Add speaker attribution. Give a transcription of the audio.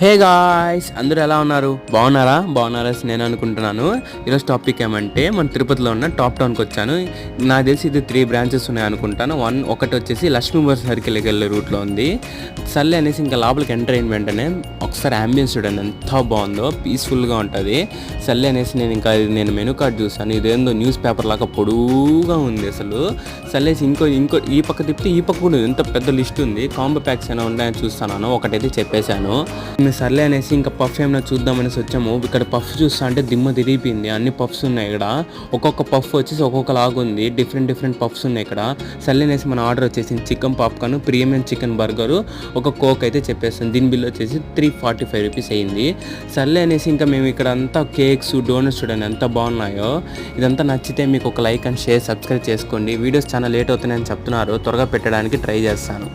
Speaker 1: Hey guys, అందరూ ఎలా ఉన్నారు? బాగున్నారా నేను అనుకుంటున్నాను. ఈరోజు టాపిక్ ఏమంటే మన తిరుపతిలో ఉన్న టాప్ టౌన్కి వచ్చాను. నాకు తెలిసి ఇది 3 బ్రాంచెస్ ఉన్నాయి అనుకుంటాను. ఒకటి వచ్చేసి లక్ష్మీవర్ సర్కిల్కి వెళ్ళే రూట్లో ఉంది. సర్లే అనేసి ఇంకా లోపలికి ఎంటర్ అయిన వెంటనే ఒకసారి అంబియన్స్ చూడండి ఎంత బాగుందో, పీస్ఫుల్గా ఉంటుంది. సర్లే అనేసి నేను మెనూ కార్డ్ చూసాను. ఇదేందో న్యూస్ పేపర్ లాగా పొడువుగా ఉంది అసలు. సర్లేసి ఇంకో ఈ పక్క తిప్పితే ఈ పక్క కూడా ఎంత పెద్ద లిస్ట్ ఉంది. కాంబో ప్యాక్స్ ఏమైనా ఉన్నాయని చూస్తాను. ఒకటైతే చెప్పేశాను. సర్లే అనేసి ఇంకా పఫ్ ఏమైనా చూద్దామనేసి వచ్చాము. ఇక్కడ పఫ్ చూస్తా అంటే దిమ్మ తిరిగిపోయింది. అన్ని పఫ్స్ ఉన్నాయి ఇక్కడ. ఒక్కొక్క పఫ్ వచ్చేసి ఒక్కొక్క లాగా ఉంది. డిఫరెంట్ పఫ్స్ ఉన్నాయి ఇక్కడ. సర్లే అనేసి మన ఆర్డర్ వచ్చేసి chicken popcorn, premium chicken burger, ఒక కోక్ అయితే చెప్పేస్తాను. దీని బిల్ వచ్చేసి 345 రూపీస్ అయింది. సర్లే అనేసి ఇంకా మేము ఇక్కడ అంతా కేక్స్, డోనట్స్ చూడండి ఎంత బాగున్నాయో. ఇదంతా నచ్చితే మీకు ఒక లైక్ అండ్ షేర్, సబ్స్క్రైబ్ చేసుకోండి. వీడియోస్ చాలా లేట్ అవుతున్నాయని చెప్తున్నారు, త్వరగా పెట్టడానికి ట్రై చేస్తాను.